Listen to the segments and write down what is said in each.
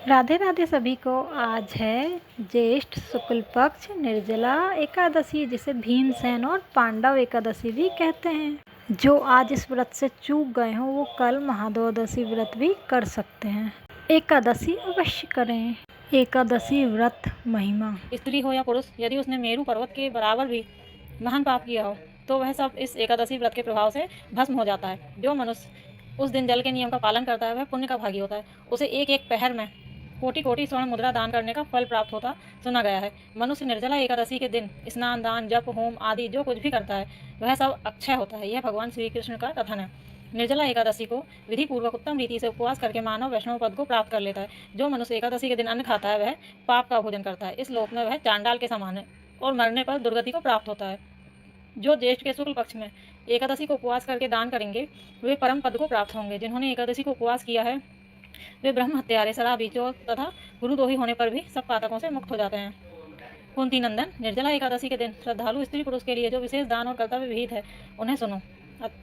राधे राधे सभी को। आज है ज्येष्ठ शुक्ल पक्ष निर्जला एकादशी, जिसे भीमसेन और पांडव एकादशी भी कहते हैं। जो आज इस व्रत से चूक गए हों वो कल महाद्वादशी व्रत भी कर सकते हैं। एकादशी अवश्य करें। एकादशी व्रत महिमा। स्त्री हो या पुरुष, यदि उसने मेरू पर्वत के बराबर भी महान पाप किया हो तो वह सब इस एकादशी व्रत के प्रभाव से भस्म हो जाता है। जो मनुष्य उस दिन जल के नियम का पालन करता है वह पुण्य का भागी होता है। उसे एक एक पहर में कोटि कोटि स्वर्ण मुद्रा दान करने का फल प्राप्त होता सुना गया है। मनुष्य निर्जला एकादशी के दिन स्नान, दान, जप, होम आदि जो कुछ भी करता है वह सब अक्षय होता है। यह भगवान श्री कृष्ण का कथन है। निर्जला एकादशी को विधि पूर्वक उत्तम रीति से उपवास करके मानव वैष्णव पद को प्राप्त कर लेता है। जो मनुष्य एकादशी के दिन अन्न खाता है वह पाप का भोजन करता है। इस लोक में वह चांडाल के समान है और मरने पर दुर्गति को प्राप्त होता है। जो ज्येष्ठ के शुक्ल पक्ष में एकादशी को उपवास करके दान करेंगे वे परम पद को प्राप्त होंगे। जिन्होंने एकादशी को उपवास किया है वे ब्रह्म हत्यारे, शराबी, चोर तथा गुरुद्रोही होने पर भी सब पातकों से मुक्त हो जाते हैं। कुंती नंदन, निर्जला एकादशी के दिन श्रद्धालु स्त्री पुरुष के लिए जो विशेष दान और कर्तव्य विहित है उन्हें सुनो।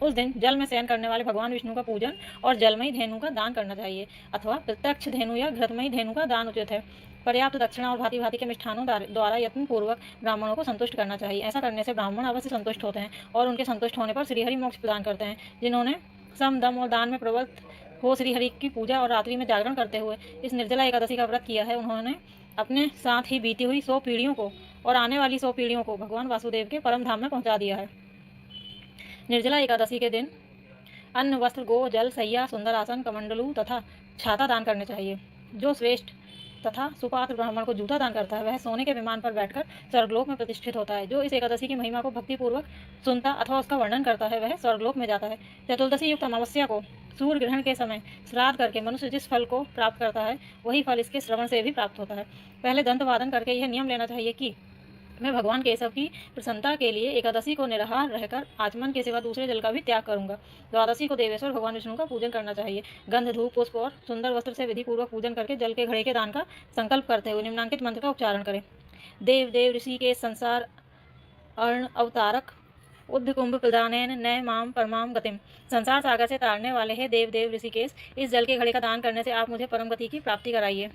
उस दिन जल में शयन करने वाले भगवान विष्णु का पूजन और जलमयी धेनु का दान करना चाहिए, अथवा प्रत्यक्ष धेनु या घृतमयी धेनु का दान उचित है। पर्याप्त दक्षिणा और भांति भांति के मिष्ठानों द्वारा यत्न पूर्वक ब्राह्मणों को संतुष्ट करना चाहिए। ऐसा करने से ब्राह्मण अवश्य संतुष्ट होते हैं और उनके संतुष्ट होने पर श्रीहरि मोक्ष प्रदान करते हैं। जिन्होंने सम, दम और दान में प्रवृत्त हो श्रीहरि की पूजा और रात्रि में जागरण करते हुए इस निर्जला एकादशी का व्रत किया है, उन्होंने अपने साथ ही बीती हुई 100 पीढ़ियों को और आने वाली 100 पीढ़ियों को भगवान वासुदेव के परम धाम में पहुंचा दिया है। निर्जला एकादशी के दिन अन्न, वस्त्र, गो, जल, सैया, सुंदर आसन, कमंडलू तथा छाता दान करने चाहिए। जो श्रेष्ठ तथा सुपात्र ब्राह्मण को जूता दान करता है वह सोने के विमान पर बैठकर स्वर्गलोक में प्रतिष्ठित होता है। जो इस एकादशी की महिमा को भक्तिपूर्वक सुनता अथवा उसका वर्णन करता है वह स्वर्गलोक में जाता है। चतुर्दशी युक्त अमावस्या को सूर्य ग्रहण के समय श्राद्ध करके मनुष्य जिस फल को प्राप्त करता है वही फल इसके श्रवण से भी प्राप्त होता है। पहले दंत वादन करके यह नियम लेना चाहिए कि मैं भगवान केशव की प्रसन्नता के लिए एकादशी को निराहार रहकर आचमन के सिवा दूसरे जल का भी त्याग करूंगा। द्वादशी को देवेश्वर भगवान विष्णु का पूजन करना चाहिए। गंध, धूप, पुष्प और सुंदर वस्त्र से विधि पूर्वक पूजन करके जल के घड़े के दान का संकल्प करते हुए निम्नांकित मंत्र का उच्चारण करें। देव देव ऋषि के संसार अर्ण अवतारक उद्ध कुंभ प्रदानेन नय माम परमाम गतिम। संसार सागर से तारने वाले हैं देव देव ऋषिकेश, इस जल के घड़े का दान करने से आप मुझे परम गति की प्राप्ति कराइए।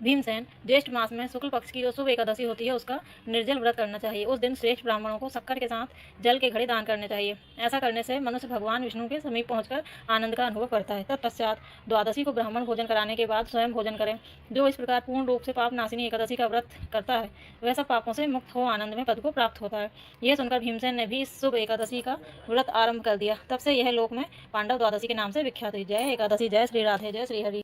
भीमसेन, ज्येष्ठ मास में शुक्ल पक्ष की जो शुभ एकादशी होती है उसका निर्जल व्रत करना चाहिए। उस दिन श्रेष्ठ ब्राह्मणों को शक्कर के साथ जल के घड़े दान करने चाहिए। ऐसा करने से मनुष्य भगवान विष्णु के समीप पहुंचकर आनंद का अनुभव करता है। तत्पश्चात द्वादशी को ब्राह्मण भोजन कराने के बाद स्वयं भोजन करें। जो इस प्रकार पूर्ण रूप से पाप नाशिनी एकादशी का व्रत करता है वह सब पापों से मुक्त हो आनंद में पद को प्राप्त होता है। यह सुनकर भीमसेन ने भी इस शुभ एकादशी का व्रत आरंभ कर दिया। तब से यह लोक में पांडव द्वादशी के नाम से विख्यात हुई। जय एकादशी, जय श्री राधे, जय श्री हरि।